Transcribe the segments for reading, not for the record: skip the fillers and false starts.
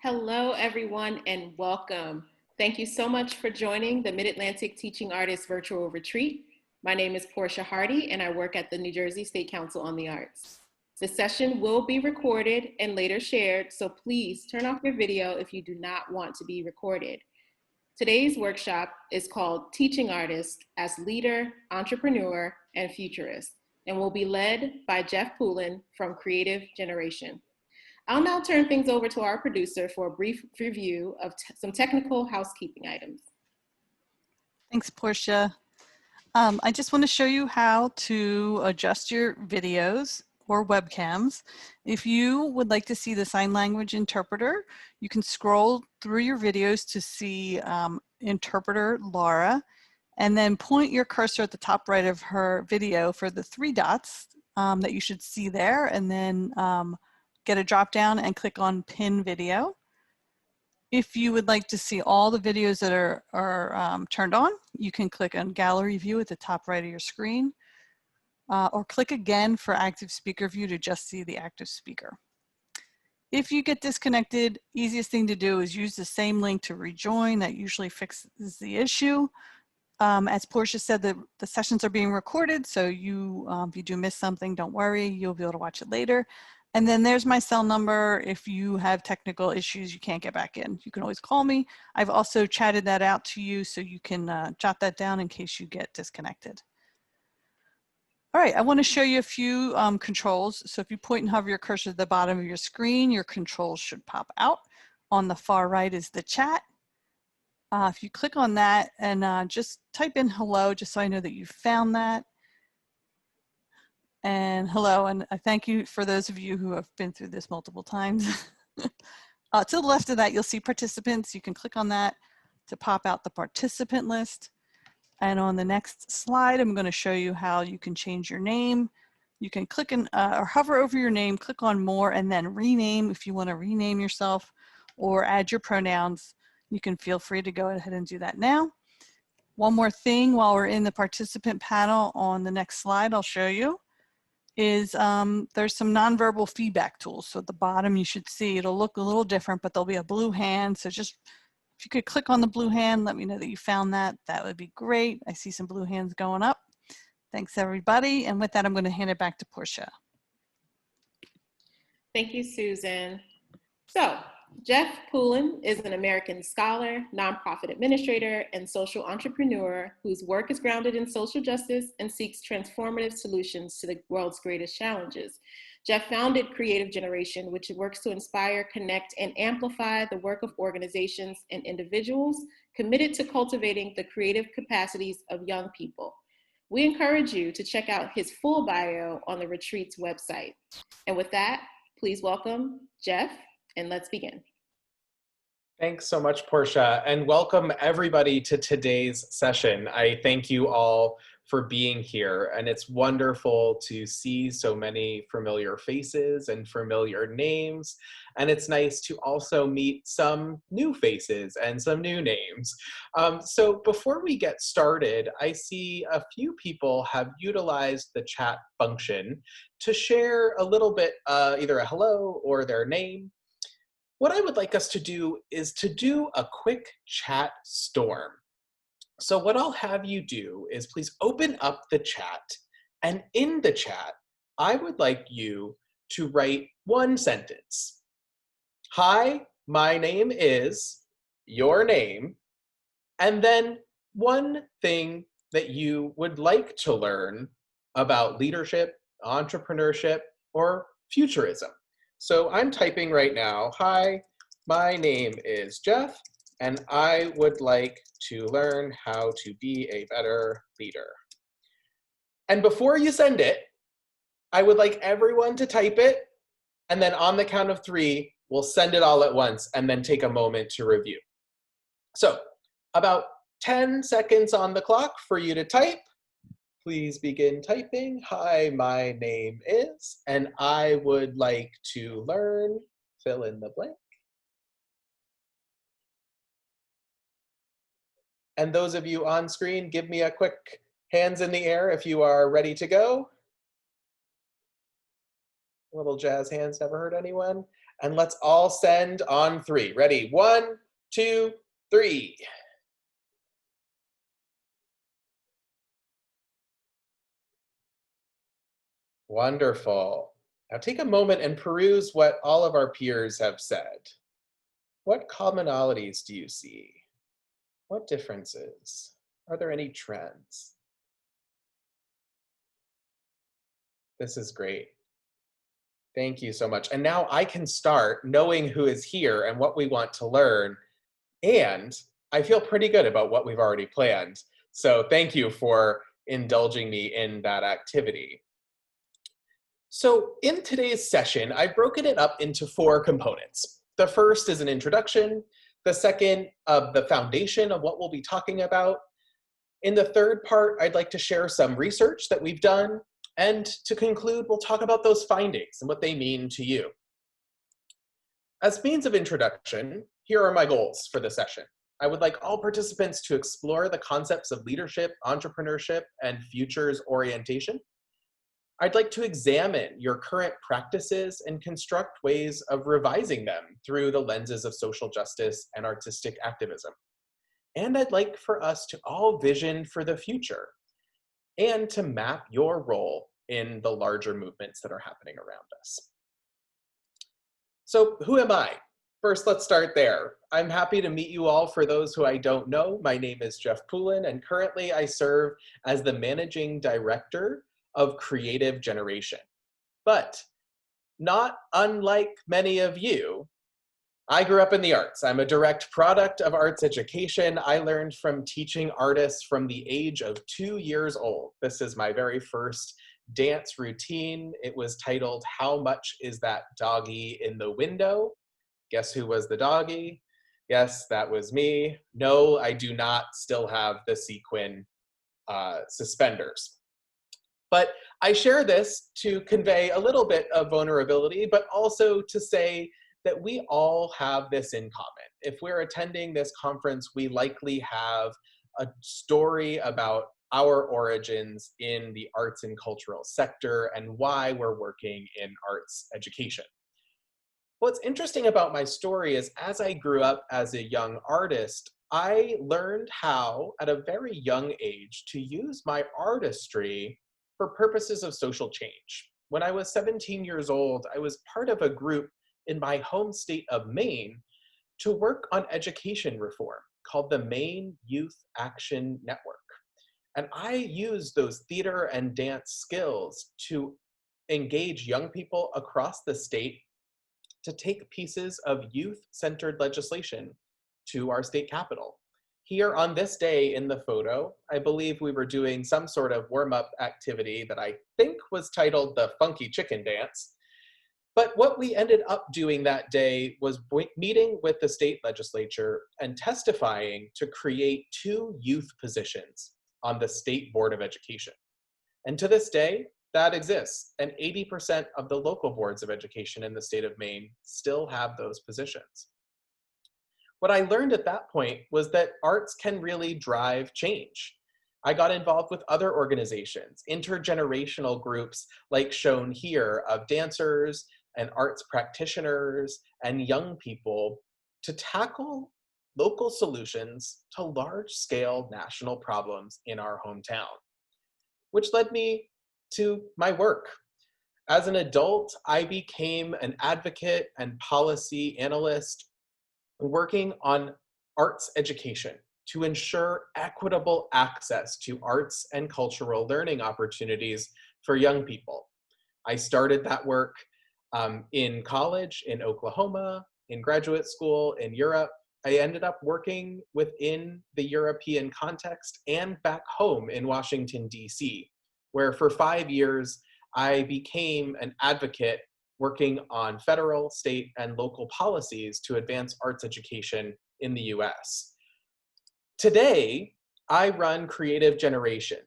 Hello, everyone, and welcome. Thank you so much for joining the MidAtlantic Teaching Artists Virtual Retreat. My name is Portia Hardy, and I work at the New Jersey State Council on the Arts. The session will be recorded and later shared, so please turn off your video if you do not want to be recorded. Today's workshop is called Teaching Artists as Leader, Entrepreneur, and Futurist, and will be led by Jeff Poulin from Creative Generation. I'll now turn things over to our producer for a brief review of some technical housekeeping items. Thanks, Portia. I just want to show you how to adjust your videos or webcams. If you would like to see the sign language interpreter, you can scroll through your videos to see interpreter Laura, and then point your cursor at the top right of her video for the three dots that you should see there, and then get a drop down and click on pin video. If you would like to see all the videos that are turned on, you can click on gallery view at the top right of your screen, or click again for active speaker view to just see the active speaker. If you get disconnected, easiest thing to do is use the same link to rejoin. That usually fixes the issue. As Portia said, the sessions are being recorded, so if you do miss something, don't worry, you'll be able to watch it later. And then there's my cell number. If you have technical issues, you can't get back in, you can always call me. I've also chatted that out to you, so you can jot that down in case you get disconnected. All right, I want to show you a few controls. So if you point and hover your cursor at the bottom of your screen, your controls should pop out. On the far right is the chat. If you click on that and just type in hello, just so I know that you found that. And hello, and I thank you for those of you who have been through this multiple times. To the left of that, you'll see participants. You can click on that to pop out the participant list. And on the next slide, I'm going to show you how you can change your name. You can click or hover over your name, click on more, and then rename if you want to rename yourself or add your pronouns. You can feel free to go ahead and do that now. One more thing while we're in the participant panel on the next slide I'll show you is there's some nonverbal feedback tools. So at the bottom you should see it'll look a little different, but there'll be a blue hand. So just if you could click on the blue hand, let me know that you found that. That would be great. I see some blue hands going up. Thanks everybody. And with that, I'm going to hand it back to Portia. Thank you, Susan. So Jeff Poulin is an American scholar, nonprofit administrator, and social entrepreneur whose work is grounded in social justice and seeks transformative solutions to the world's greatest challenges. Jeff founded Creative Generation, which works to inspire, connect, and amplify the work of organizations and individuals committed to cultivating the creative capacities of young people. We encourage you to check out his full bio on the retreat's website. And with that, please welcome Jeff, and let's begin. Thanks so much, Portia, and welcome everybody to today's session. I thank you all for being here, and it's wonderful to see so many familiar faces and familiar names, and it's nice to also meet some new faces and some new names. So before we get started, I see a few people have utilized the chat function to share a little bit, either a hello or their name. What I would like us to do is to do a quick chat storm. So what I'll have you do is please open up the chat, and in the chat, I would like you to write one sentence. Hi, my name is, your name, and then one thing that you would like to learn about leadership, entrepreneurship, or futurism. So I'm typing right now, hi, my name is Jeff, and I would like to learn how to be a better leader. And before you send it, I would like everyone to type it, and then on the count of 3, we'll send it all at once and then take a moment to review. So about 10 seconds on the clock for you to type. Please begin typing. Hi, my name is, and I would like to learn, fill in the blank. And those of you on screen, give me a quick hands in the air if you are ready to go. Little jazz hands, never hurt anyone. And let's all send on 3. Ready? 1, 2, 3. Wonderful. Now take a moment and peruse what all of our peers have said. What commonalities do you see? What differences? Are there any trends? This is great. Thank you so much. And now I can start knowing who is here and what we want to learn. And I feel pretty good about what we've already planned. So thank you for indulging me in that activity. So in today's session, I've broken it up into 4 components. The first is an introduction. The second, the foundation of what we'll be talking about. In the third part, I'd like to share some research that we've done. And to conclude, we'll talk about those findings and what they mean to you. As means of introduction, here are my goals for the session. I would like all participants to explore the concepts of leadership, entrepreneurship, and futures orientation. I'd like to examine your current practices and construct ways of revising them through the lenses of social justice and artistic activism. And I'd like for us to all vision for the future and to map your role in the larger movements that are happening around us. So who am I? First, let's start there. I'm happy to meet you all. For those who I don't know, my name is Jeff Poulin, and currently I serve as the Managing Director of Creative Generation. But not unlike many of you, I grew up in the arts. I'm a direct product of arts education. I learned from teaching artists from the age of 2 years old. This is my very first dance routine. It was titled, "How Much Is That Doggy in the Window?" Guess who was the doggy? Yes, that was me. No, I do not still have the sequin suspenders. But I share this to convey a little bit of vulnerability, but also to say that we all have this in common. If we're attending this conference, we likely have a story about our origins in the arts and cultural sector and why we're working in arts education. What's interesting about my story is as I grew up as a young artist, I learned how, at a very young age, to use my artistry for purposes of social change. When I was 17 years old, I was part of a group in my home state of Maine to work on education reform called the Maine Youth Action Network. And I used those theater and dance skills to engage young people across the state to take pieces of youth-centered legislation to our state capitol. Here on this day in the photo, I believe we were doing some sort of warm-up activity that I think was titled the Funky Chicken Dance. But what we ended up doing that day was meeting with the state legislature and testifying to create 2 youth positions on the State Board of Education. And to this day, that exists. And 80% of the local boards of education in the state of Maine still have those positions. What I learned at that point was that arts can really drive change. I got involved with other organizations, intergenerational groups like shown here of dancers and arts practitioners and young people to tackle local solutions to large-scale national problems in our hometown, which led me to my work. As an adult, I became an advocate and policy analyst working on arts education to ensure equitable access to arts and cultural learning opportunities for young people. I started that work in college, in Oklahoma, in graduate school, in Europe. I ended up working within the European context and back home in Washington, D.C., where for 5 years, I became an advocate working on federal, state, and local policies to advance arts education in the US. Today, I run Creative Generation,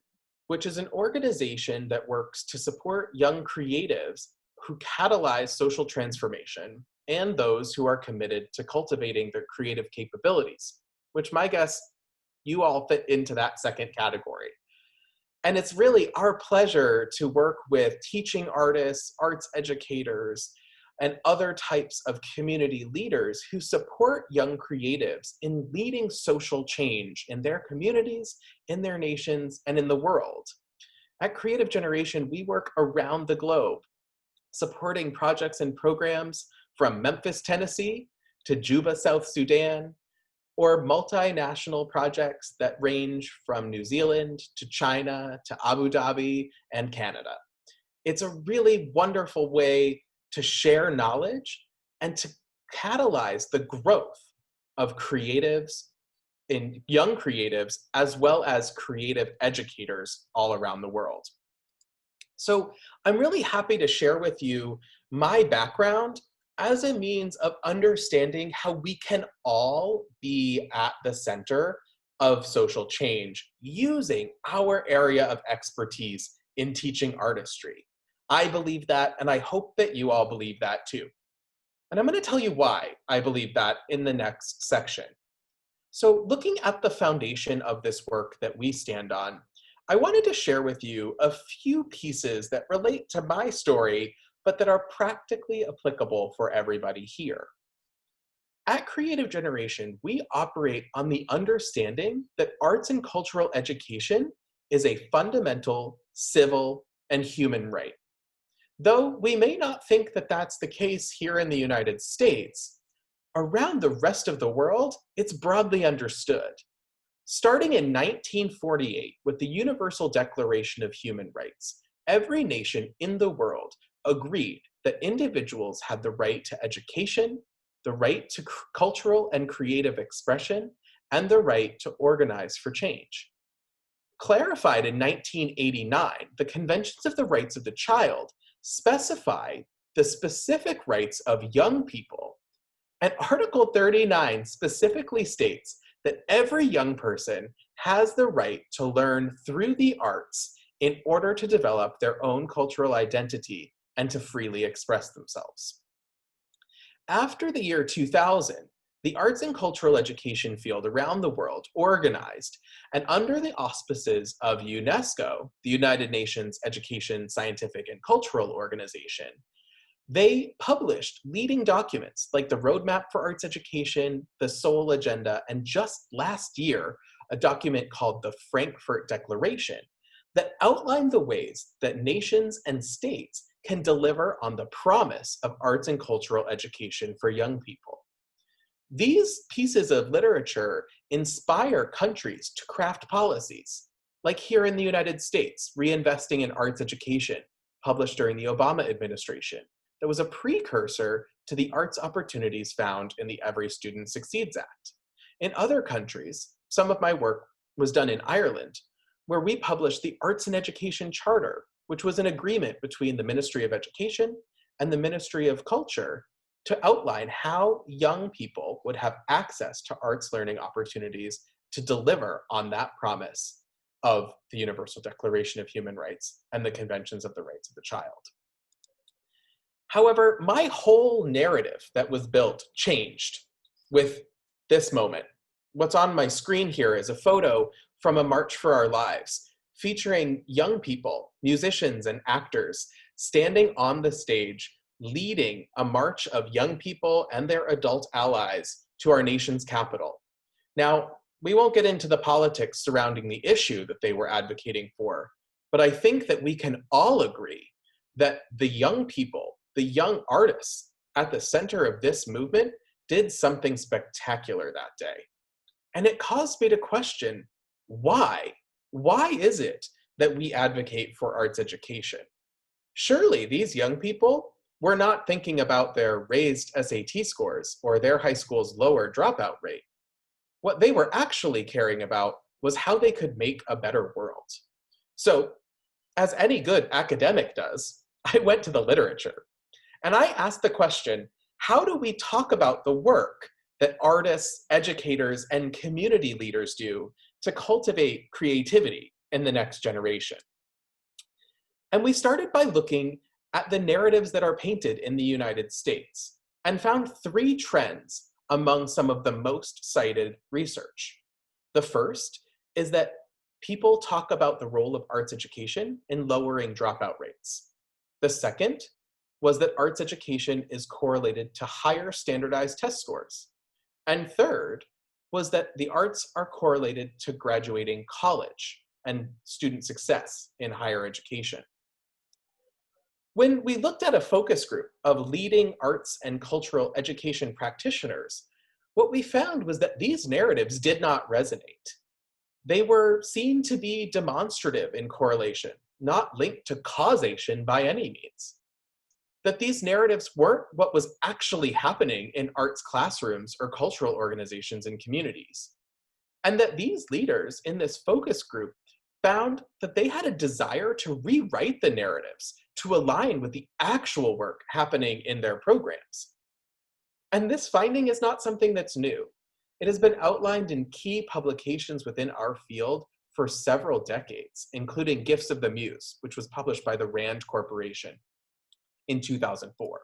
which is an organization that works to support young creatives who catalyze social transformation and those who are committed to cultivating their creative capabilities, which my guess, you all fit into that second category. And it's really our pleasure to work with teaching artists, arts educators, and other types of community leaders who support young creatives in leading social change in their communities, in their nations, and in the world. At Creative Generation, we work around the globe, supporting projects and programs from Memphis, Tennessee, to Juba, South Sudan, or multinational projects that range from New Zealand to China to Abu Dhabi and Canada. It's a really wonderful way to share knowledge and to catalyze the growth of creatives, in young creatives, as well as creative educators all around the world. So I'm really happy to share with you my background as a means of understanding how we can all be at the center of social change using our area of expertise in teaching artistry. I believe that, and I hope that you all believe that too. And I'm going to tell you why I believe that in the next section. So looking at the foundation of this work that we stand on, I wanted to share with you a few pieces that relate to my story, but that are practically applicable for everybody here. At Creative Generation, we operate on the understanding that arts and cultural education is a fundamental civil and human right. Though we may not think that that's the case here in the United States, around the rest of the world, it's broadly understood. Starting in 1948 with the Universal Declaration of Human Rights, every nation in the world agreed that individuals had the right to education, the right to cultural and creative expression, and the right to organize for change. Clarified in 1989, the Conventions of the Rights of the Child specify the specific rights of young people, and Article 39 specifically states that every young person has the right to learn through the arts in order to develop their own cultural identity and to freely express themselves. After the year 2000, the arts and cultural education field around the world organized, and under the auspices of UNESCO, the United Nations Education, Scientific, and Cultural Organization, they published leading documents like the Roadmap for Arts Education, the Seoul Agenda, and just last year, a document called the Frankfurt Declaration that outlined the ways that nations and states can deliver on the promise of arts and cultural education for young people. These pieces of literature inspire countries to craft policies, like here in the United States, Reinvesting in Arts Education, published during the Obama administration, that was a precursor to the arts opportunities found in the Every Student Succeeds Act. In other countries, some of my work was done in Ireland, where we published the Arts and Education Charter, which was an agreement between the Ministry of Education and the Ministry of Culture to outline how young people would have access to arts learning opportunities to deliver on that promise of the Universal Declaration of Human Rights and the Conventions of the Rights of the Child. However, my whole narrative that was built changed with this moment. What's on my screen here is a photo from a March for Our Lives, featuring young people, musicians and actors, standing on the stage, leading a march of young people and their adult allies to our nation's capital. Now, we won't get into the politics surrounding the issue that they were advocating for, but I think that we can all agree that the young people, the young artists at the center of this movement did something spectacular that day. And it caused me to question, why? Why is it that we advocate for arts education? Surely these young people were not thinking about their raised SAT scores or their high school's lower dropout rate. What they were actually caring about was how they could make a better world. So, as any good academic does, I went to the literature. And I asked the question, how do we talk about the work that artists, educators, and community leaders do to cultivate creativity in the next generation? And we started by looking at the narratives that are painted in the United States and found three trends among some of the most cited research. The first is that people talk about the role of arts education in lowering dropout rates. The second was that arts education is correlated to higher standardized test scores. And third was that the arts are correlated to graduating college and student success in higher education. When we looked at a focus group of leading arts and cultural education practitioners, what we found was that these narratives did not resonate. They were seen to be demonstrative in correlation, not linked to causation by any means. That these narratives weren't what was actually happening in arts classrooms or cultural organizations and communities. And that these leaders in this focus group found that they had a desire to rewrite the narratives to align with the actual work happening in their programs. And this finding is not something that's new. It has been outlined in key publications within our field for several decades, including Gifts of the Muse, which was published by the Rand Corporation in 2004.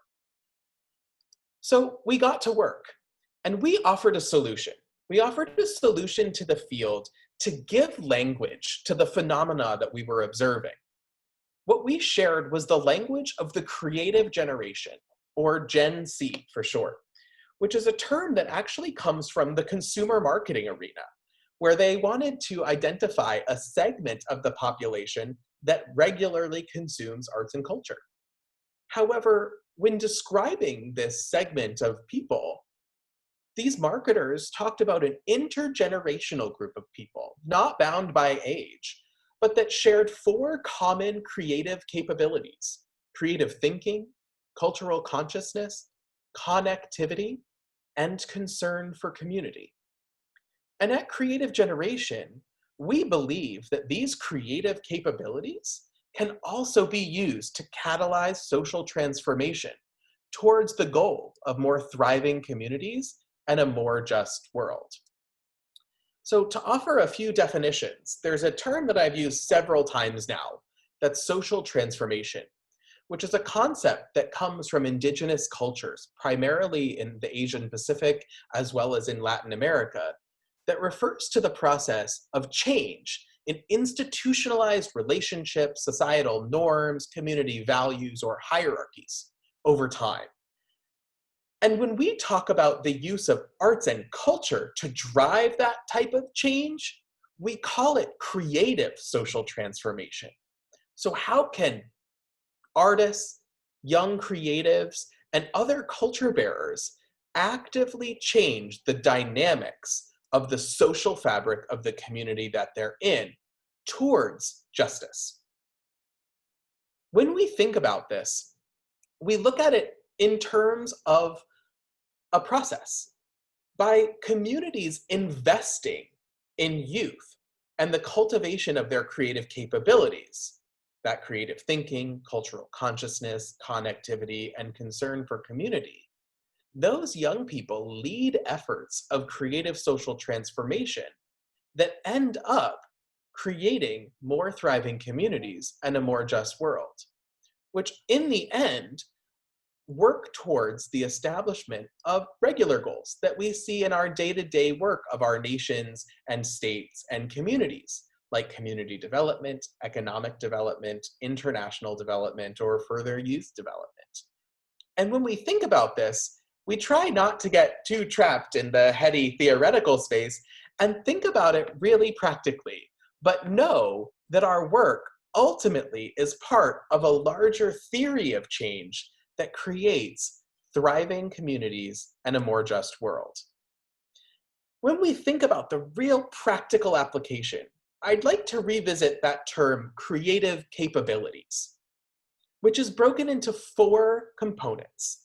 So we got to work and we offered a solution. We offered a solution to the field to give language to the phenomena that we were observing. What we shared was the language of the creative generation, or Gen Z for short, which is a term that actually comes from the consumer marketing arena, where they wanted to identify a segment of the population that regularly consumes arts and culture. However, when describing this segment of people, these marketers talked about an intergenerational group of people, not bound by age, but that shared 4 common creative capabilities: creative thinking, cultural consciousness, connectivity, and concern for community. And at Creative Generation, we believe that these creative capabilities can also be used to catalyze social transformation towards the goal of more thriving communities and a more just world. So to offer a few definitions, there's a term that I've used several times now, that's social transformation, which is a concept that comes from indigenous cultures, primarily in the Asian Pacific, as well as in Latin America, that refers to the process of change in institutionalized relationships, societal norms, community values, or hierarchies over time. And when we talk about the use of arts and culture to drive that type of change, we call it creative social transformation. So how can artists, young creatives, and other culture bearers actively change the dynamics of the social fabric of the community that they're in towards justice? When we think about this, we look at it in terms of a process. By communities investing in youth and the cultivation of their creative capabilities, that creative thinking, cultural consciousness, connectivity, and concern for community, those young people lead efforts of creative social transformation that end up creating more thriving communities and a more just world, which in the end work towards the establishment of regular goals that we see in our day-to-day work of our nations and states and communities, like community development, economic development, international development, or further youth development. And when we think about this, we try not to get too trapped in the heady theoretical space and think about it really practically, but know that our work ultimately is part of a larger theory of change that creates thriving communities and a more just world. When we think about the real practical application, I'd like to revisit that term creative capabilities, which is broken into 4 components.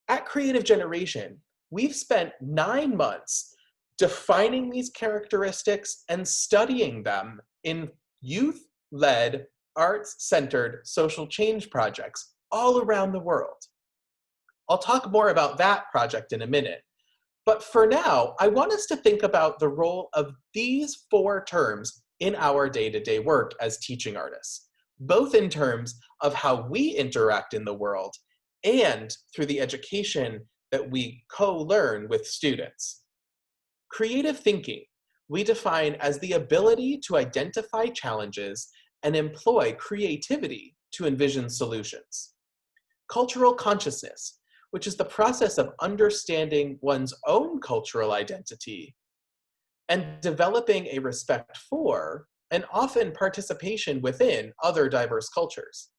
At Creative Generation, we've spent 9 months defining these characteristics and studying them in youth-led, arts-centered social change projects all around the world. I'll talk more about that project in a minute, but for now, I want us to think about the role of these 4 terms in our day-to-day work as teaching artists, both in terms of how we interact in the world and through the education that we co-learn with students. Creative thinking, we define as the ability to identify challenges and employ creativity to envision solutions. cultural consciousness, which is the process of understanding one's own cultural identity and developing a respect for and often participation within other diverse cultures.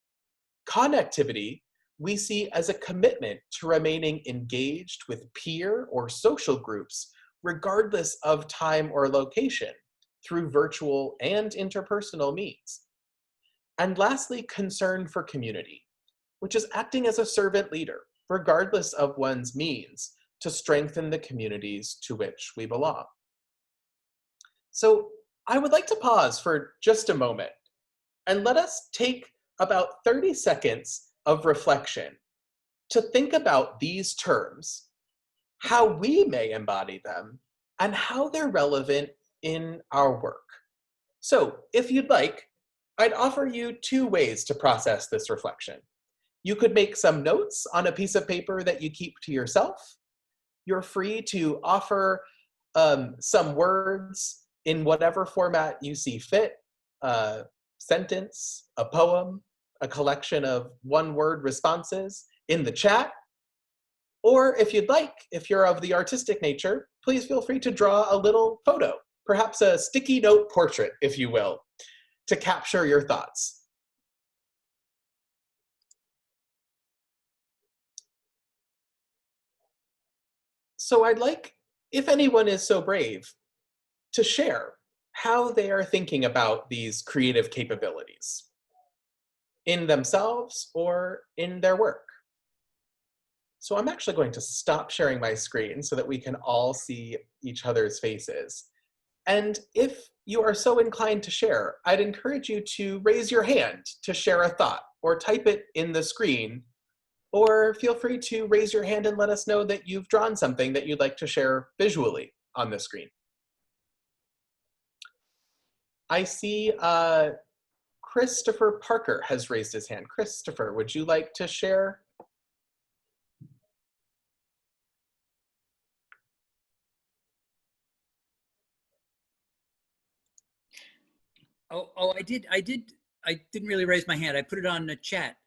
Connectivity we see as a commitment to remaining engaged with peer or social groups, regardless of time or location, through virtual and interpersonal means. And lastly, concern for community, which is acting as a servant leader, regardless of one's means, to strengthen the communities to which we belong. So I would like to pause for just a moment and let us take about 30 seconds of reflection to think about these terms, how we may embody them, and how they're relevant in our work. So if you'd like, I'd offer you two ways to process this reflection. You could make some notes on a piece of paper that you keep to yourself. You're free to offer some words in whatever format you see fit, a sentence, a poem, a collection of one-word responses in the chat. Or if you'd like, if you're of the artistic nature, please feel free to draw a little photo, perhaps a sticky note portrait, if you will, to capture your thoughts. So I'd like, if anyone is so brave, to share how they are thinking about these creative capabilities in themselves or in their work. So I'm actually going to stop sharing my screen so that we can all see each other's faces. And if you are so inclined to share, I'd encourage you to raise your hand to share a thought or type it in the screen, or feel free to raise your hand and let us know that you've drawn something that you'd like to share visually on the screen. I see Christopher Parker has raised his hand. Christopher, would you like to share? I did. I didn't really raise my hand. I put it on the chat.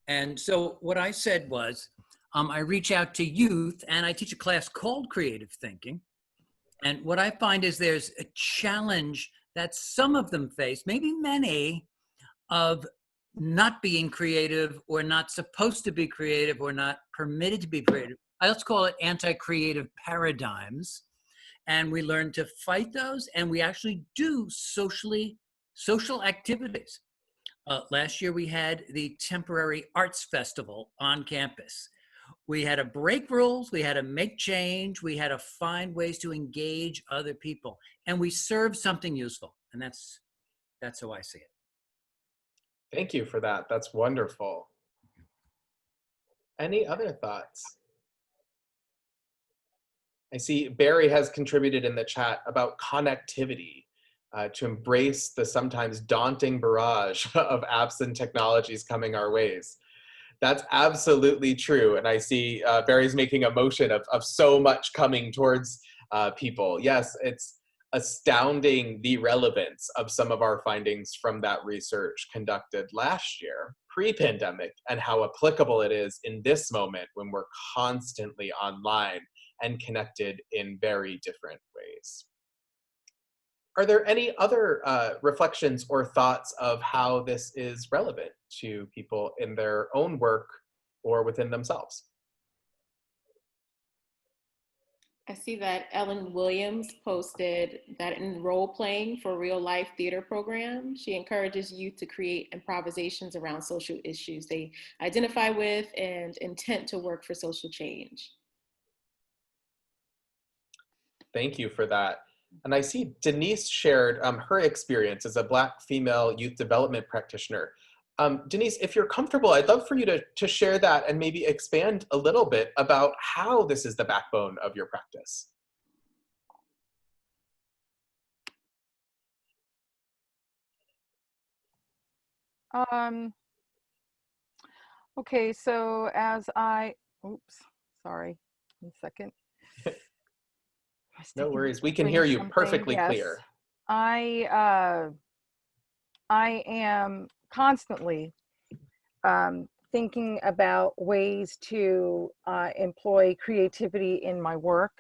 And so what I said was, I reach out to youth and I teach a class called Creative Thinking. And what I find is there's a challenge that some of them face, maybe many, of not being creative or not supposed to be creative or not permitted to be creative. Let's call it anti-creative paradigms. And we learn to fight those, and we actually do social activities. Last year we had the temporary arts festival on campus. We had to break rules, we had to make change, we had to find ways to engage other people, and we served something useful. And that's how I see it. Thank you for that. That's wonderful. Any other thoughts? I see Barry has contributed in the chat about connectivity, to embrace the sometimes daunting barrage of apps and technologies coming our ways. That's absolutely true. And I see Barry's making a motion of so much coming towards people. Yes, it's astounding the relevance of some of our findings from that research conducted last year, pre-pandemic, and how applicable it is in this moment when we're constantly online and connected in very different ways. Are there any other reflections or thoughts of how this is relevant to people in their own work or within themselves? I see that Ellen Williams posted that in role playing for real life theater program, she encourages youth to create improvisations around social issues they identify with and intent to work for social change. Thank you for that. And I see Denise shared her experience as a Black female youth development practitioner. Denise, if you're comfortable, I'd love for you to share that and maybe expand a little bit about how this is the backbone of your practice. Okay, so as oops, sorry, 1 second. No worries, we can hear you perfectly clear. I am constantly thinking about ways to employ creativity in my work.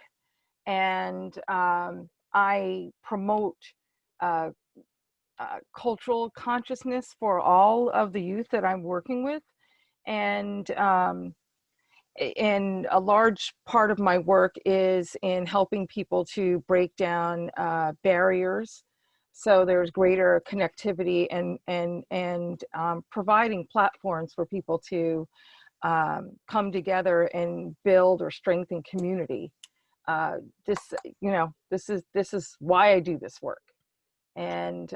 And I promote cultural consciousness for all of the youth that I'm working with. And a large part of my work is in helping people to break down barriers, so there's greater connectivity, and providing platforms for people to come together and build or strengthen community. This is why I do this work, and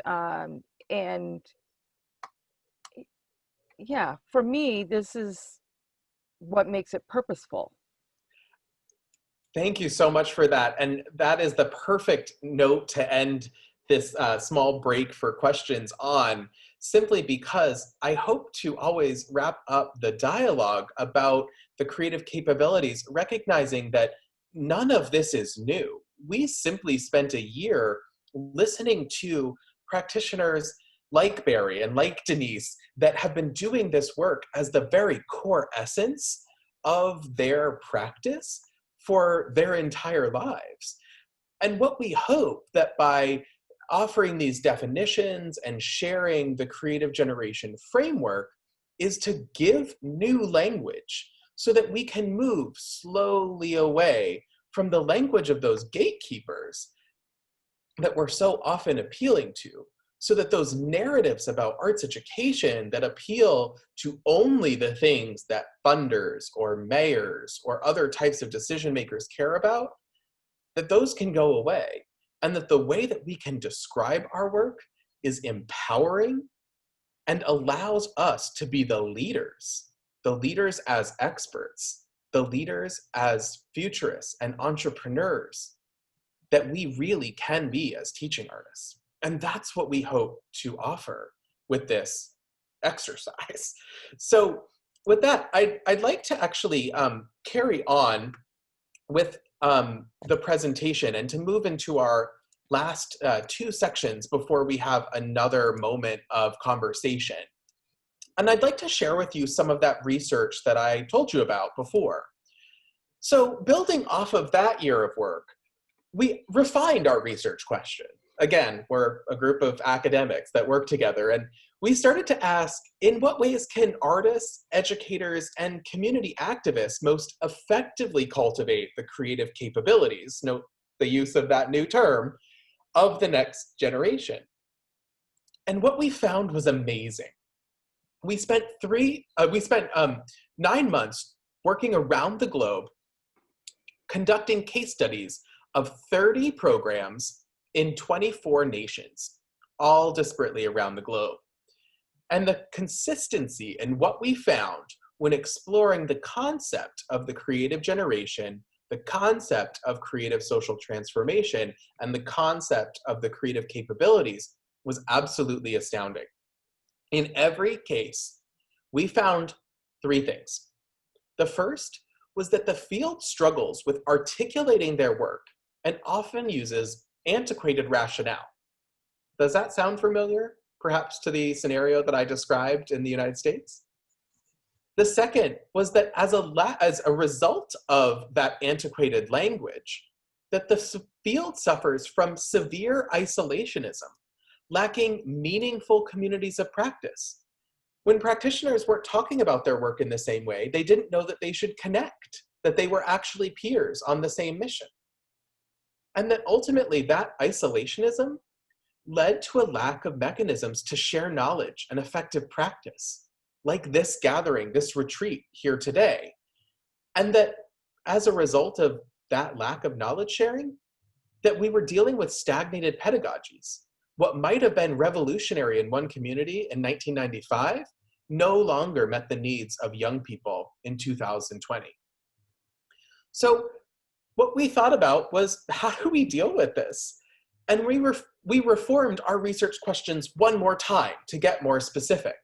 yeah, for me, this is what makes it purposeful. Thank you so much for that. And that is the perfect note to end this small break for questions on, simply because I hope to always wrap up the dialogue about the creative capabilities, recognizing that none of this is new. We simply spent a year listening to practitioners like Barry and like Denise that have been doing this work as the very core essence of their practice for their entire lives. And what we hope that by offering these definitions and sharing the creative generation framework is to give new language so that we can move slowly away from the language of those gatekeepers that we're so often appealing to, so that those narratives about arts education that appeal to only the things that funders or mayors or other types of decision makers care about, that those can go away, and that the way that we can describe our work is empowering and allows us to be the leaders as experts, the leaders as futurists and entrepreneurs that we really can be as teaching artists. And that's what we hope to offer with this exercise. So with that, I'd like to actually carry on with the presentation and to move into our last two sections before we have another moment of conversation. And I'd like to share with you some of that research that I told you about before. So building off of that year of work, we refined our research question. Again, we're a group of academics that work together, and we started to ask, in what ways can artists, educators, and community activists most effectively cultivate the creative capabilities, note the use of that new term, of the next generation? And what we found was amazing. We spent 9 months working around the globe, conducting case studies of 30 programs in 24 nations, all disparately around the globe. And the consistency in what we found when exploring the concept of the creative generation, the concept of creative social transformation, and the concept of the creative capabilities was absolutely astounding. In every case, we found 3 things. The first was that the field struggles with articulating their work and often uses antiquated rationale. Does that sound familiar, perhaps, to the scenario that I described in the United States? The second was that as a result of that antiquated language, that the field suffers from severe isolationism, lacking meaningful communities of practice. When practitioners weren't talking about their work in the same way, they didn't know that they should connect, that they were actually peers on the same mission. And that ultimately that isolationism led to a lack of mechanisms to share knowledge and effective practice, like this gathering, this retreat here today. And that as a result of that lack of knowledge sharing, that we were dealing with stagnated pedagogies. What might have been revolutionary in one community in 1995 no longer met the needs of young people in 2020. So what we thought about was, how do we deal with this? And we reformed our research questions one more time to get more specific.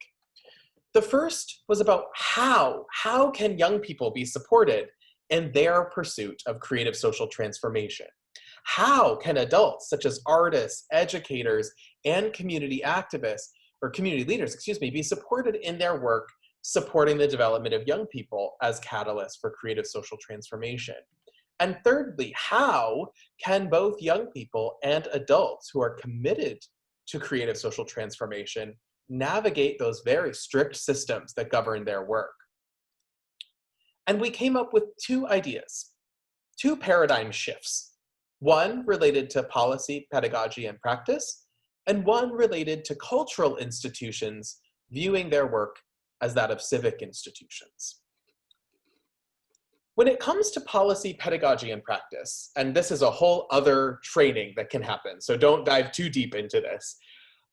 The first was about how can young people be supported in their pursuit of creative social transformation? How can adults, such as artists, educators, and community activists, or community leaders, be supported in their work supporting the development of young people as catalysts for creative social transformation? And thirdly, how can both young people and adults who are committed to creative social transformation navigate those very strict systems that govern their work? And we came up with two ideas, two paradigm shifts, one related to policy, pedagogy, and practice, and one related to cultural institutions viewing their work as that of civic institutions. When it comes to policy, pedagogy, and practice, and this is a whole other training that can happen, so don't dive too deep into this,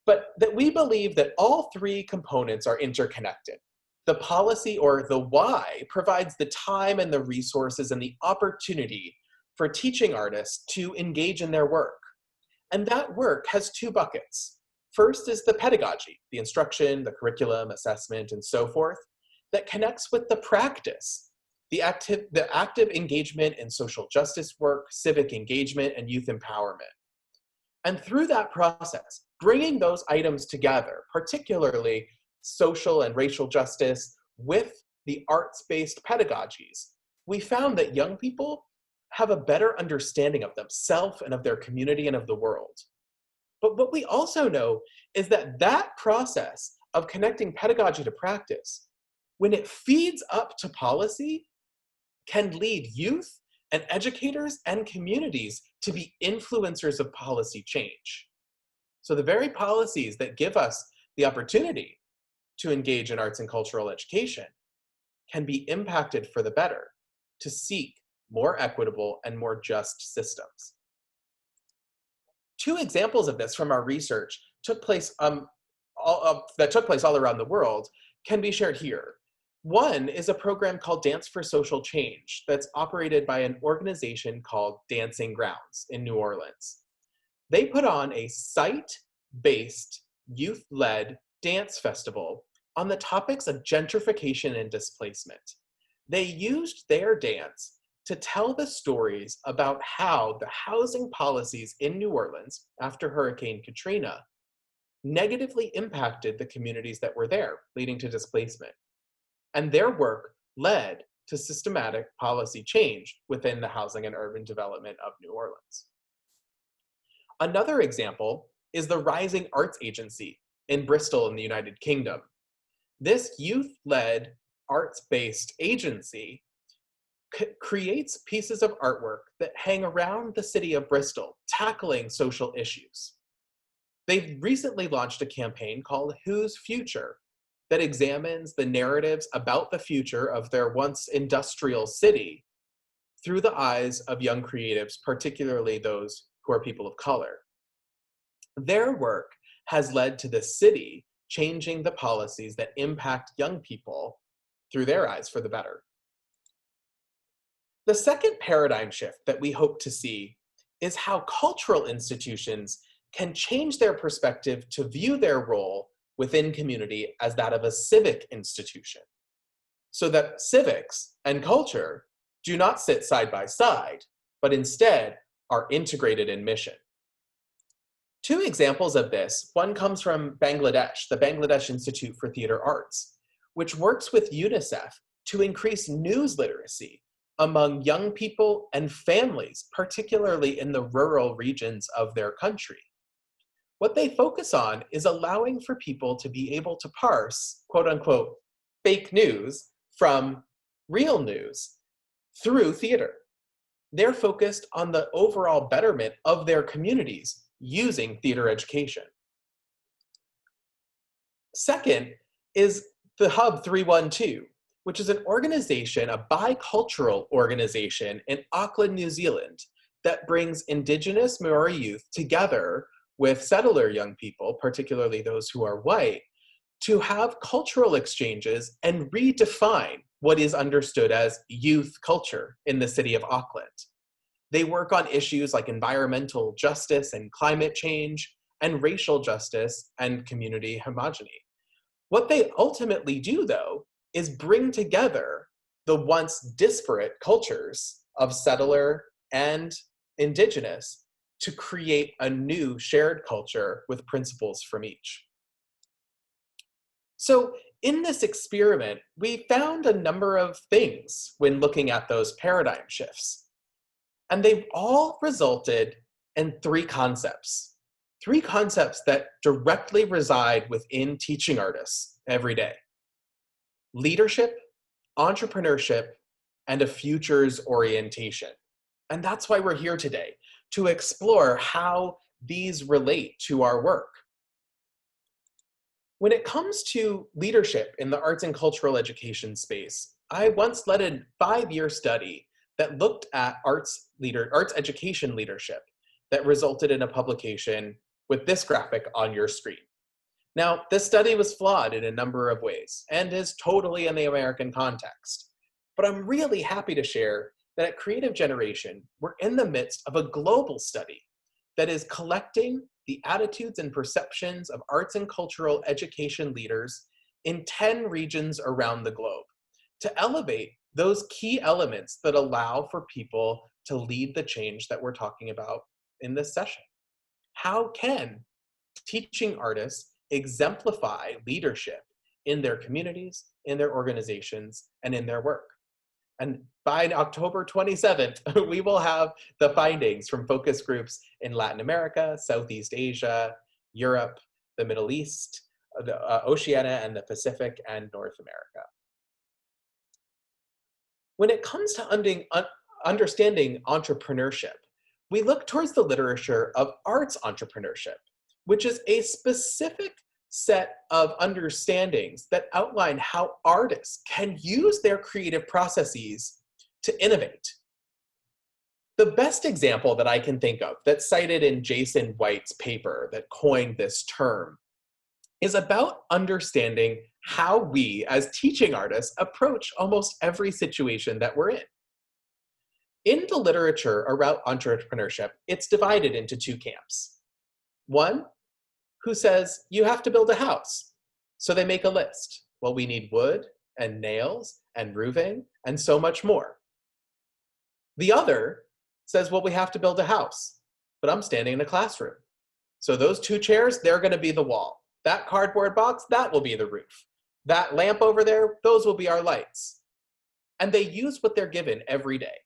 but that we believe that all three components are interconnected. The policy, or the why, provides the time and the resources and the opportunity for teaching artists to engage in their work. And that work has two buckets. First is the pedagogy, the instruction, the curriculum, assessment, and so forth, that connects with the practice, the active engagement in social justice work, civic engagement, and youth empowerment. And through that process, bringing those items together, particularly social and racial justice with the arts-based pedagogies, we found that young people have a better understanding of themselves and of their community and of the world. But what we also know is that that process of connecting pedagogy to practice, when it feeds up to policy, can lead youth and educators and communities to be influencers of policy change. So the very policies that give us the opportunity to engage in arts and cultural education can be impacted for the better to seek more equitable and more just systems. Two examples of this from our research took place all around the world can be shared here. One is a program called Dance for Social Change that's operated by an organization called Dancing Grounds in New Orleans. They put on a site-based, youth-led dance festival on the topics of gentrification and displacement. They used their dance to tell the stories about how the housing policies in New Orleans after Hurricane Katrina negatively impacted the communities that were there, leading to displacement. And their work led to systematic policy change within the housing and urban development of New Orleans. Another example is the Rising Arts Agency in Bristol in the United Kingdom. This youth-led arts-based agency creates pieces of artwork that hang around the city of Bristol, tackling social issues. They've recently launched a campaign called Whose Future that examines the narratives about the future of their once industrial city through the eyes of young creatives, particularly those who are people of color. Their work has led to the city changing the policies that impact young people through their eyes for the better. The second paradigm shift that we hope to see is how cultural institutions can change their perspective to view their role within community as that of a civic institution, so that civics and culture do not sit side by side, but instead are integrated in mission. Two examples of this, one comes from Bangladesh, the Bangladesh Institute for Theater Arts, which works with UNICEF to increase news literacy among young people and families, particularly in the rural regions of their country. What they focus on is allowing for people to be able to parse, quote unquote, fake news from real news through theater. They're focused on the overall betterment of their communities using theater education. Second is the Hub 312, which is an organization, a bicultural organization in Auckland, New Zealand, that brings Indigenous Maori youth together with settler young people, particularly those who are white, to have cultural exchanges and redefine what is understood as youth culture in the city of Auckland. They work on issues like environmental justice and climate change, and racial justice and community homogeny. What they ultimately do, though, is bring together the once disparate cultures of settler and Indigenous to create a new shared culture with principles from each. So in this experiment, we found a number of things when looking at those paradigm shifts. And they've all resulted in three concepts that directly reside within teaching artists every day: leadership, entrepreneurship, and a futures orientation. And that's why we're here today, to explore how these relate to our work. When it comes to leadership in the arts and cultural education space, I once led a 5-year study that looked at arts education leadership that resulted in a publication with this graphic on your screen. Now, this study was flawed in a number of ways and is totally in the American context. But I'm really happy to share that at Creative Generation, we're in the midst of a global study that is collecting the attitudes and perceptions of arts and cultural education leaders in 10 regions around the globe to elevate those key elements that allow for people to lead the change that we're talking about in this session. How can teaching artists exemplify leadership in their communities, in their organizations, and in their work? And by October 27th, we will have the findings from focus groups in Latin America, Southeast Asia, Europe, the Middle East, Oceania, and the Pacific, and North America. When it comes to understanding entrepreneurship, we look towards the literature of arts entrepreneurship, which is a specific set of understandings that outline how artists can use their creative processes to innovate. The best example that I can think of that's cited in Jason White's paper that coined this term is about understanding how we as teaching artists approach almost every situation that we're in. In the literature around entrepreneurship, it's divided into two camps. One, who says, you have to build a house. So they make a list. Well, we need wood and nails and roofing and so much more. The other says, well, we have to build a house, but I'm standing in a classroom. So those two chairs, they're gonna be the wall. That cardboard box, that will be the roof. That lamp over there, those will be our lights. And they use what they're given every day.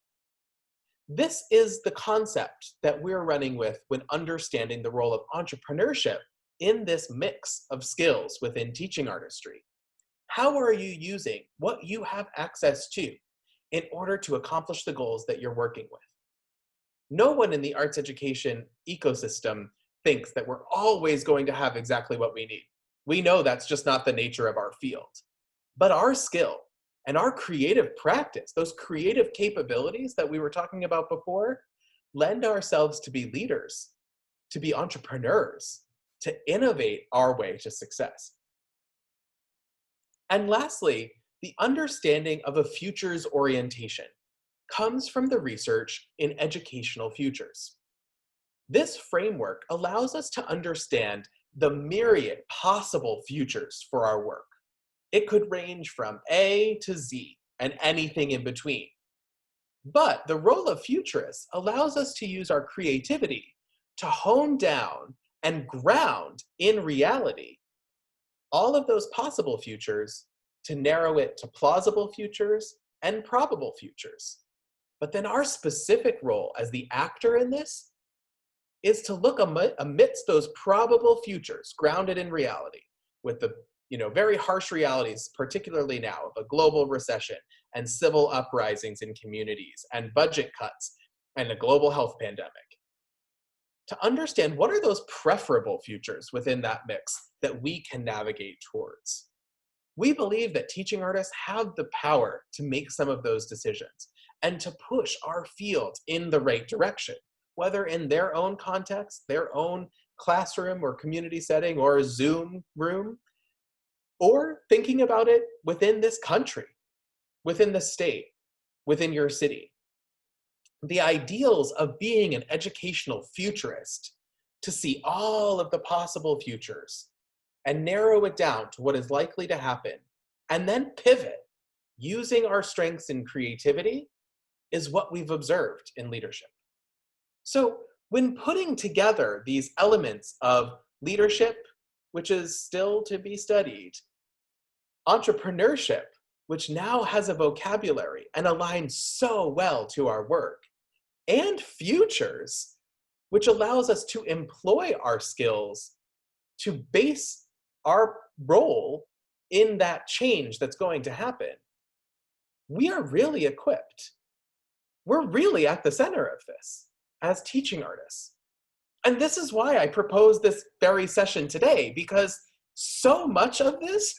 This is the concept that we're running with when understanding the role of entrepreneurship in this mix of skills within teaching artistry. How are you using what you have access to in order to accomplish the goals that you're working with? No one in the arts education ecosystem thinks that we're always going to have exactly what we need. We know that's just not the nature of our field. But our skill and our creative practice, those creative capabilities that we were talking about before, lend ourselves to be leaders, to be entrepreneurs, to innovate our way to success. And lastly, the understanding of a futures orientation comes from the research in educational futures. This framework allows us to understand the myriad possible futures for our work. It could range from A to Z and anything in between. But the role of futurists allows us to use our creativity to hone down and ground in reality all of those possible futures to narrow it to plausible futures and probable futures. But then our specific role as the actor in this is to look amidst those probable futures grounded in reality with the very harsh realities, particularly now, of a global recession and civil uprisings in communities and budget cuts and a global health pandemic. To understand what are those preferable futures within that mix that we can navigate towards. We believe that teaching artists have the power to make some of those decisions and to push our field in the right direction, whether in their own context, their own classroom or community setting or a Zoom room, or thinking about it within this country, within the state, within your city. The ideals of being an educational futurist, to see all of the possible futures and narrow it down to what is likely to happen, and then pivot using our strengths in creativity, is what we've observed in leadership. So when putting together these elements of leadership, which is still to be studied, Entrepreneurship, which now has a vocabulary and aligns so well to our work, and futures, which allows us to employ our skills to base our role in that change that's going to happen. We are really equipped. We're really at the center of this as teaching artists. And this is why I propose this very session today, because so much of this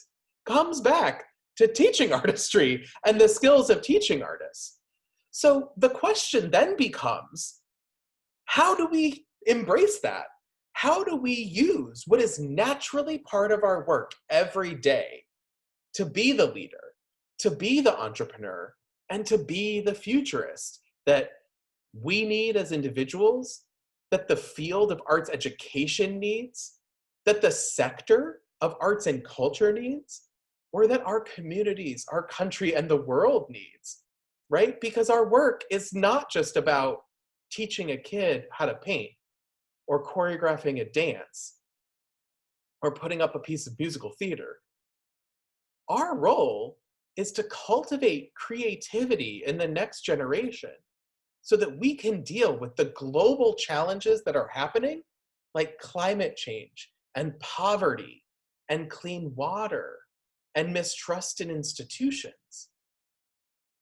comes back to teaching artistry and the skills of teaching artists. So the question then becomes, how do we embrace that? How do we use what is naturally part of our work every day to be the leader, to be the entrepreneur, and to be the futurist that we need as individuals, that the field of arts education needs, that the sector of arts and culture needs, or that our communities, our country, and the world needs, right? Because our work is not just about teaching a kid how to paint, or choreographing a dance, or putting up a piece of musical theater. Our role is to cultivate creativity in the next generation so that we can deal with the global challenges that are happening, like climate change and poverty and clean water and mistrust in institutions,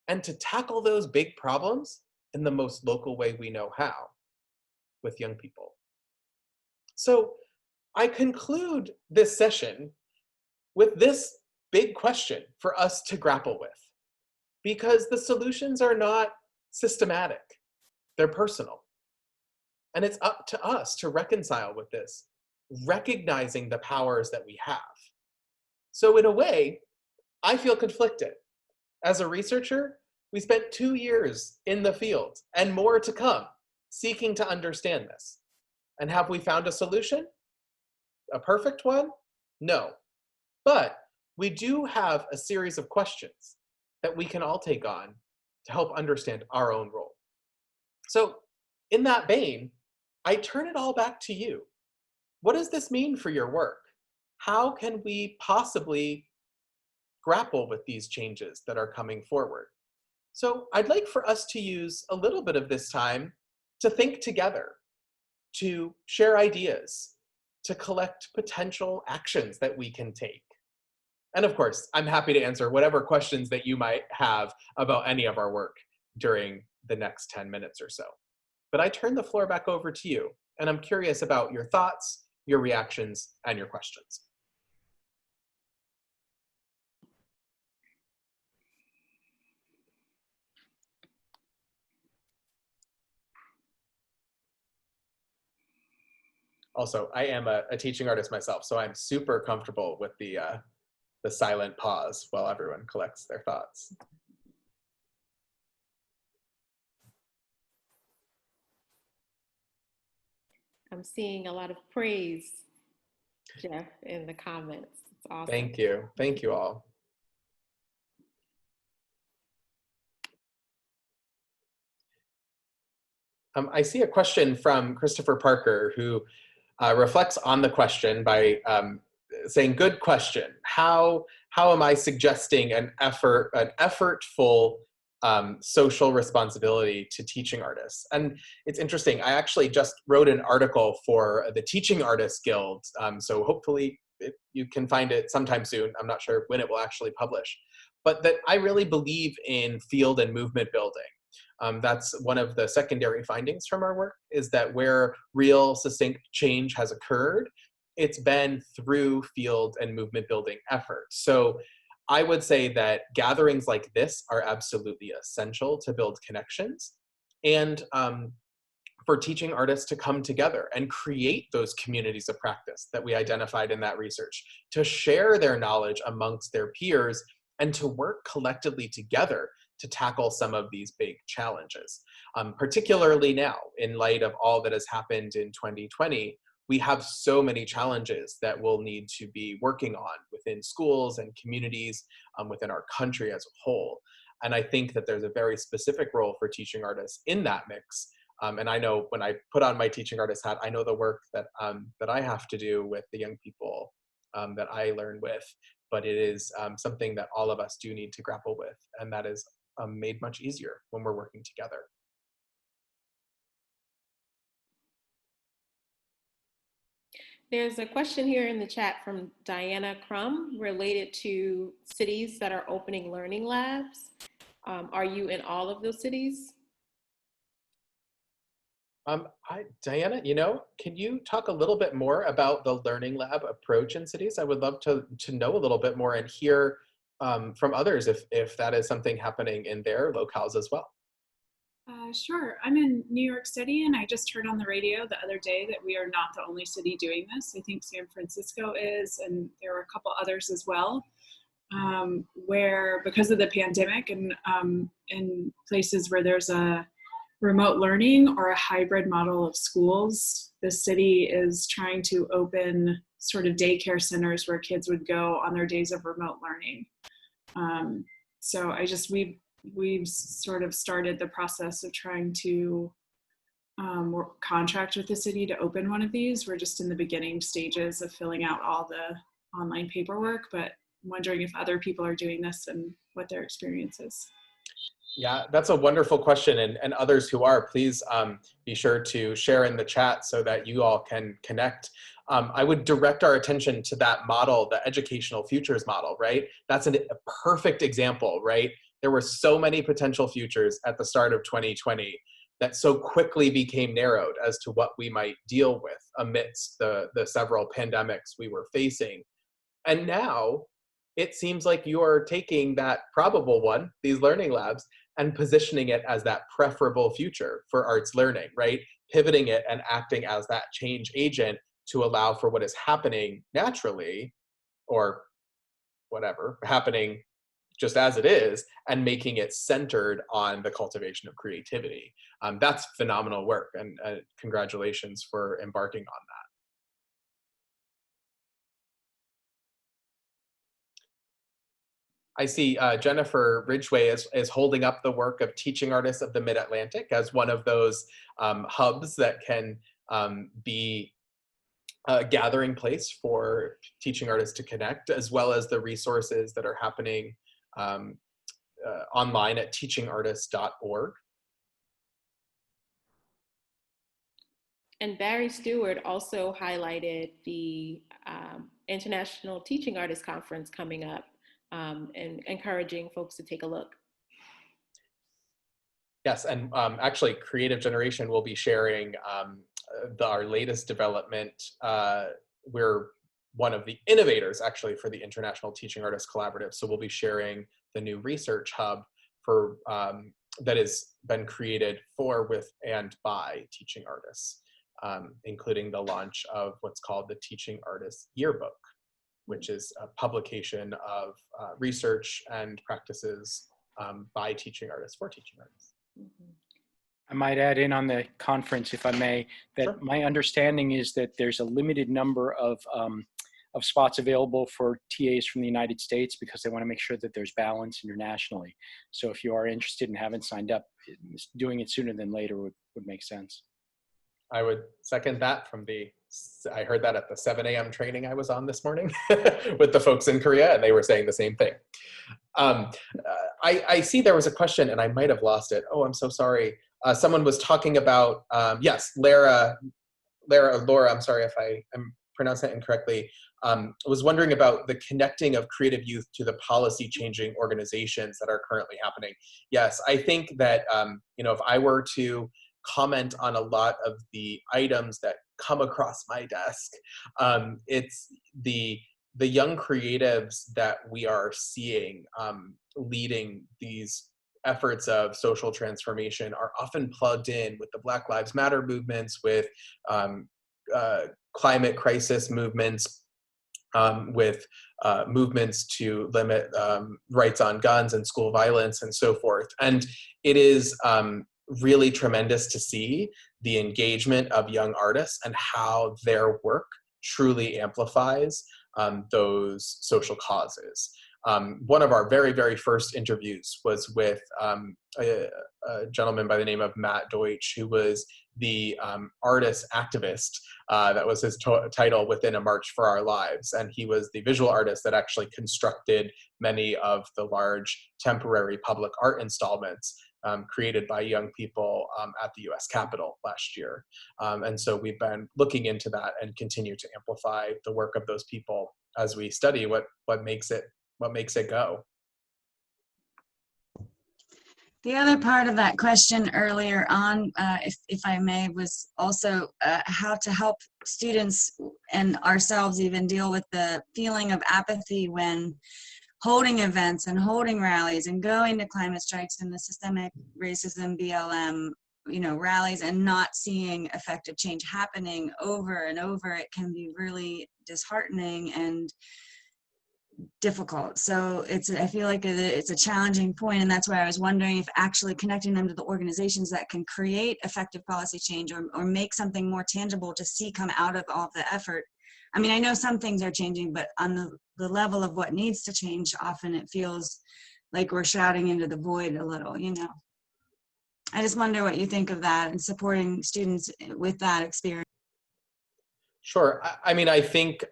and to tackle those big problems in the most local way we know how, with young people. So I conclude this session with this big question for us to grapple with, because the solutions are not systematic, they're personal. And it's up to us to reconcile with this, recognizing the powers that we have. So in a way, I feel conflicted. As a researcher, we spent 2 years in the field and more to come, seeking to understand this. And have we found a solution? A perfect one? No. But we do have a series of questions that we can all take on to help understand our own role. So in that vein, I turn it all back to you. What does this mean for your work? How can we possibly grapple with these changes that are coming forward? So I'd like for us to use a little bit of this time to think together, to share ideas, to collect potential actions that we can take. And of course, I'm happy to answer whatever questions that you might have about any of our work during the next 10 minutes or so. But I turn the floor back over to you, and I'm curious about your thoughts, your reactions, and your questions. Also, I am a teaching artist myself, so I'm super comfortable with the silent pause while everyone collects their thoughts. I'm seeing a lot of praise, Jeff, in the comments. It's awesome. Thank you. Thank you all. I see a question from Christopher Parker, who reflects on the question by saying, good question. How am I suggesting an effortful social responsibility to teaching artists? And it's interesting, I actually just wrote an article for the Teaching Artists Guild, so hopefully you can find it sometime soon. I'm not sure when it will actually publish, but that I really believe in field and movement building. That's one of the secondary findings from our work, is that where real succinct change has occurred, it's been through field and movement building efforts. So I would say that gatherings like this are absolutely essential to build connections, and for teaching artists to come together and create those communities of practice that we identified in that research, to share their knowledge amongst their peers and to work collectively together to tackle some of these big challenges. Particularly now, in light of all that has happened in 2020, we have so many challenges that we'll need to be working on within schools and communities, within our country as a whole. And I think that there's a very specific role for teaching artists in that mix. And I know when I put on my teaching artist hat, I know the work that, that I have to do with the young people that I learn with. but it is something that all of us do need to grapple with, and that is made much easier when we're working together. There's a question here in the chat from Dianna Crum related to cities that are opening learning labs. Are you in all of those cities? Dianna, you know, can you talk a little bit more about the learning lab approach in cities? I would love to know a little bit more and hear from others if that is something happening in their locales as well. Sure. I'm in New York City, and I just heard on the radio the other day that we are not the only city doing this. I think San Francisco is, and there are a couple others as well, where because of the pandemic and in places where there's a remote learning or a hybrid model of schools, the city is trying to open sort of daycare centers where kids would go on their days of remote learning. So we've sort of started the process of trying to contract with the city to open one of these. We're just in the beginning stages of filling out all the online paperwork, but I'm wondering if other people are doing this and what their experience is. Yeah, that's a wonderful question, and others who are, please be sure to share in the chat so that you all can connect. I would direct our attention to that model, the educational futures model, right? That's a perfect example, right? There were so many potential futures at the start of 2020 that so quickly became narrowed as to what we might deal with amidst the several pandemics we were facing. And now it seems like you are taking that probable one, these learning labs, and positioning it as that preferable future for arts learning, right? Pivoting it and acting as that change agent to allow for what is happening naturally, or whatever, happening just as it is, and making it centered on the cultivation of creativity. That's phenomenal work, and congratulations for embarking on that. I see Jennifer Ridgway is holding up the work of Teaching Artists of the MidAtlantic as one of those hubs that can be a gathering place for teaching artists to connect, as well as the resources that are happening online at teachingartists.org. And Barry Stewart also highlighted the International Teaching Artists Conference coming up, and encouraging folks to take a look. Yes, and actually Creative Generation will be sharing our latest development. We're one of the innovators actually for the International Teaching Artists Collaborative. So we'll be sharing the new research hub for that has been created for, with, and by teaching artists, including the launch of what's called the Teaching Artists Yearbook, which is a publication of research and practices by teaching artists for teaching artists. I might add in on the conference, if I may, that Sure. My understanding is that there's a limited number of spots available for TAs from the United States because they want to make sure that there's balance internationally. So if you are interested and haven't signed up, doing it sooner than later would make sense. I would second that. I heard that at the 7 a.m. training I was on this morning with the folks in Korea, and they were saying the same thing. I see there was a question, and I might have lost it. Oh, I'm so sorry. Someone was talking about, yes, Laura, I'm sorry if I'm pronouncing that incorrectly, was wondering about the connecting of creative youth to the policy changing organizations that are currently happening. Yes, I think that, if I were to comment on a lot of the items that come across my desk, it's the young creatives that we are seeing leading these efforts of social transformation are often plugged in with the Black Lives Matter movements, with climate crisis movements, with movements to limit rights on guns and school violence and so forth. And it is really tremendous to see the engagement of young artists and how their work truly amplifies those social causes. One of our very, very first interviews was with a gentleman by the name of Matt Deutsch, who was the artist activist. That was his title within A March for Our Lives. And he was the visual artist that actually constructed many of the large temporary public art installments created by young people at the US Capitol last year. And so we've been looking into that and continue to amplify the work of those people as we study what makes it go. The other part of that question earlier on, if I may, was also how to help students and ourselves even deal with the feeling of apathy when holding events and holding rallies and going to climate strikes and the systemic racism, BLM, rallies, and not seeing effective change happening over and over. It can be really disheartening and difficult. So I feel like it's a challenging point, and that's why I was wondering if actually connecting them to the organizations that can create effective policy change or make something more tangible to see come out of all the effort. I mean, I know some things are changing, but on the level of what needs to change, often it feels like we're shouting into the void a little, I just wonder what you think of that and supporting students with that experience. Sure. I mean, I think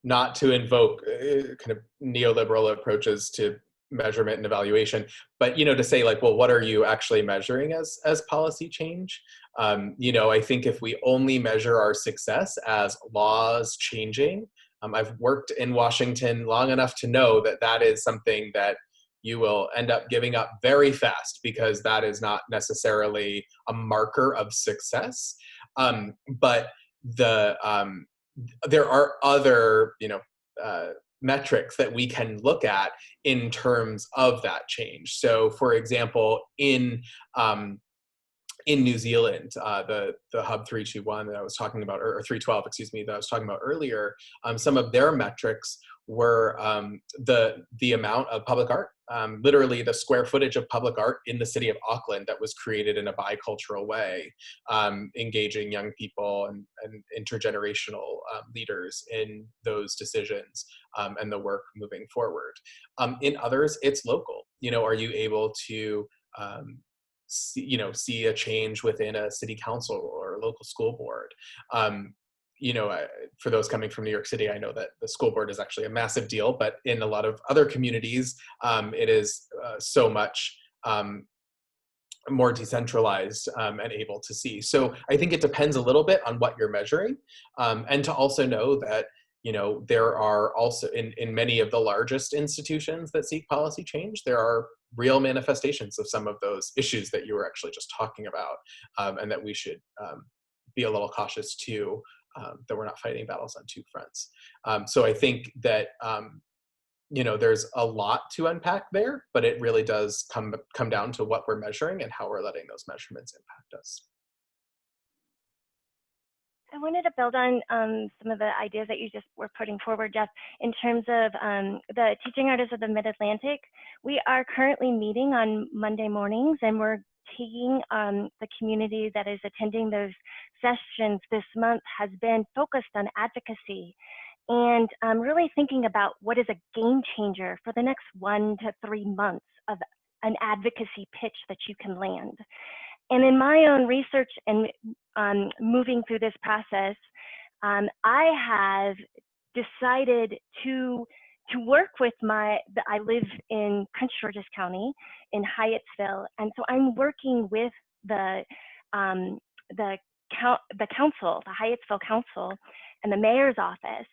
not to invoke kind of neoliberal approaches to measurement and evaluation, but to say like, well, what are you actually measuring as policy change? I think if we only measure our success as laws changing, I've worked in Washington long enough to know that that is something that you will end up giving up very fast, because that is not necessarily a marker of success. But there are other, metrics that we can look at in terms of that change. So, for example, in New Zealand, the Hub 321 that I was talking about, or 312, excuse me, that I was talking about earlier, some of their metrics were the amount of public art, literally the square footage of public art in the city of Auckland that was created in a bicultural way, engaging young people and intergenerational leaders in those decisions and the work moving forward. In others, it's local. Are you able to see a change within a city council or a local school board? For those coming from New York City, I know that the school board is actually a massive deal, but in a lot of other communities, it is so much more decentralized and able to see. So I think it depends a little bit on what you're measuring, and to also know that there are also in many of the largest institutions that seek policy change, there are real manifestations of some of those issues that you were actually just talking about, and that we should be a little cautious too, that we're not fighting battles on two fronts. So I think that there's a lot to unpack there, but it really does come down to what we're measuring and how we're letting those measurements impact us. I wanted to build on some of the ideas that you just were putting forward, Jeff, in terms of the teaching artists of the Mid-Atlantic. We are currently meeting on Monday mornings, and we're taking the community that is attending those sessions this month has been focused on advocacy and really thinking about what is a game changer for the next 1 to 3 months of an advocacy pitch that you can land. And in my own research and moving through this process, I have decided to work with I live in Prince George's County in Hyattsville, and so I'm working with the council, the Hyattsville Council, and the mayor's office,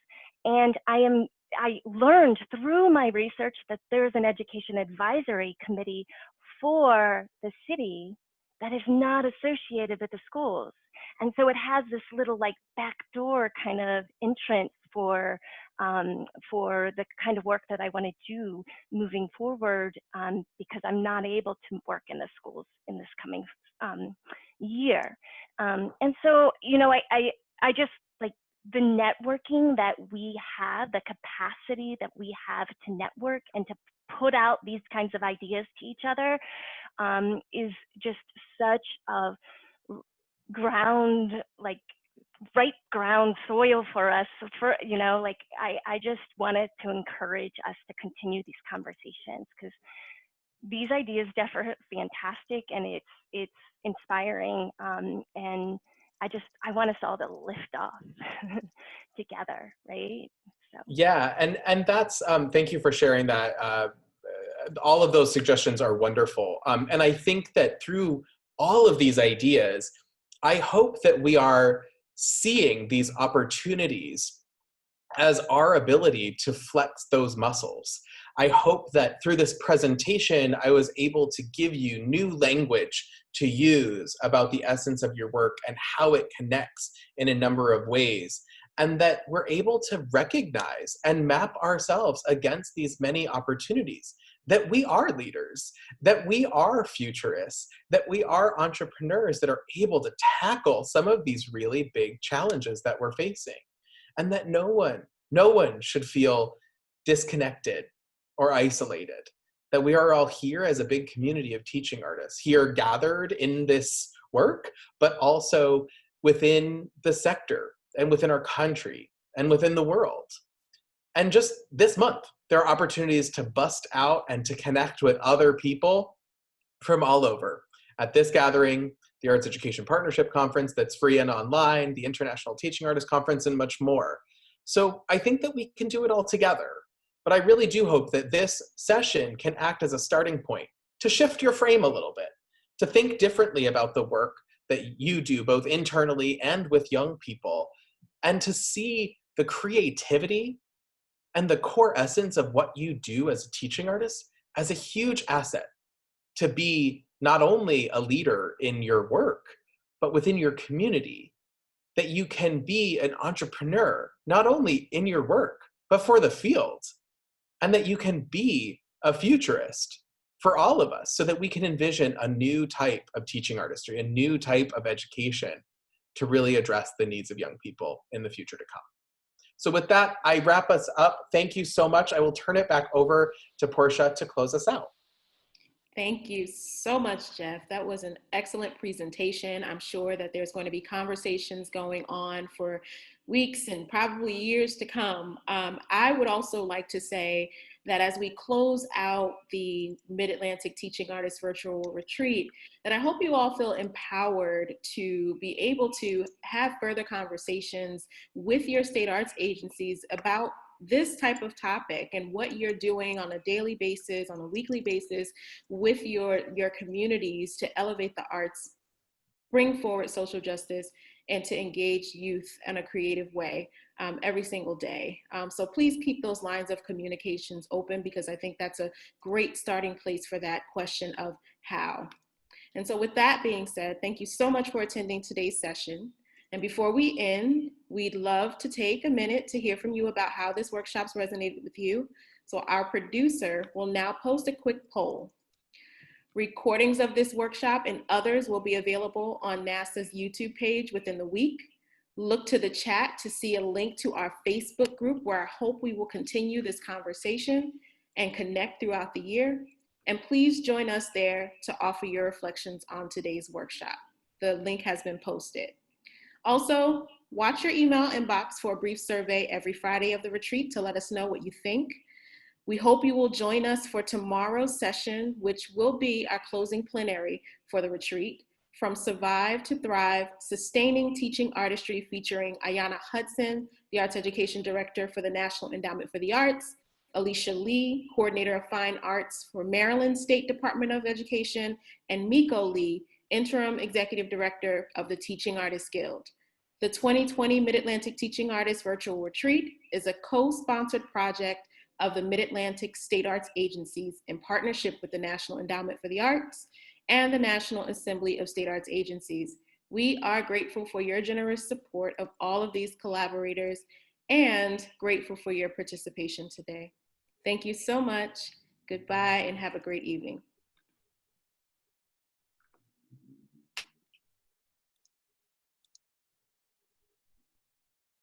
and I learned through my research that there's an education advisory committee for the city that is not associated with the schools. And so it has this little like backdoor kind of entrance for the kind of work that I want to do moving forward, because I'm not able to work in the schools in this coming year. And so, I just like the networking that we have, the capacity that we have to network and to put out these kinds of ideas to each other is just such a ground, like right ground soil for us. For I just wanted to encourage us to continue these conversations, because these ideas definitely fantastic, and it's inspiring, and I want us all to lift off together, right? So Yeah, and that's thank you for sharing that. All of those suggestions are wonderful, and I think that through all of these ideas, I hope that we are seeing these opportunities as our ability to flex those muscles. I hope that through this presentation, I was able to give you new language to use about the essence of your work and how it connects in a number of ways. And that we're able to recognize and map ourselves against these many opportunities, that we are leaders, that we are futurists, that we are entrepreneurs that are able to tackle some of these really big challenges that we're facing. And that no one should feel disconnected or isolated, that we are all here as a big community of teaching artists, here gathered in this work, but also within the sector and within our country and within the world. And just this month, there are opportunities to bust out and to connect with other people from all over. At this gathering, the Arts Education Partnership Conference that's free and online, the International Teaching Artists Conference, and much more. So I think that we can do it all together. But I really do hope that this session can act as a starting point to shift your frame a little bit, to think differently about the work that you do, both internally and with young people, and to see the creativity and the core essence of what you do as a teaching artist as a huge asset to be not only a leader in your work, but within your community, that you can be an entrepreneur, not only in your work, but for the field, and that you can be a futurist for all of us so that we can envision a new type of teaching artistry, a new type of education to really address the needs of young people in the future to come. So with that, I wrap us up. Thank you so much. I will turn it back over to Portia to close us out. Thank you so much, Jeff. That was an excellent presentation. I'm sure that there's going to be conversations going on for weeks and probably years to come. I would also like to say that as we close out the MidAtlantic Teaching Artists Virtual Retreat, that I hope you all feel empowered to be able to have further conversations with your state arts agencies about this type of topic and what you're doing on a daily basis, on a weekly basis with your communities to elevate the arts, bring forward social justice, and to engage youth in a creative way every single day. So please keep those lines of communications open, because I think that's a great starting place for that question of how. And so with that being said, thank you so much for attending today's session. And before we end, we'd love to take a minute to hear from you about how this workshop's resonated with you. So our producer will now post a quick poll. Recordings of this workshop and others will be available on NASA's YouTube page within the week. Look to the chat to see a link to our Facebook group, where I hope we will continue this conversation and connect throughout the year. And please join us there to offer your reflections on today's workshop. The link has been posted. Also, watch your email inbox for a brief survey every Friday of the retreat to let us know what you think. We hope you will join us for tomorrow's session, which will be our closing plenary for the retreat, From Survive to Thrive, Sustaining Teaching Artistry, featuring Ayanna Hudson, the Arts Education Director for the National Endowment for the Arts, Alicia Lee, Coordinator of Fine Arts for Maryland State Department of Education, and Miko Lee, Interim Executive Director of the Teaching Artists Guild. The 2020 MidAtlantic Teaching Artists Virtual Retreat is a co-sponsored project of the MidAtlantic State Arts Agencies in partnership with the National Endowment for the Arts and the National Assembly of State Arts Agencies. We are grateful for your generous support of all of these collaborators and grateful for your participation today. Thank you so much. Goodbye and have a great evening.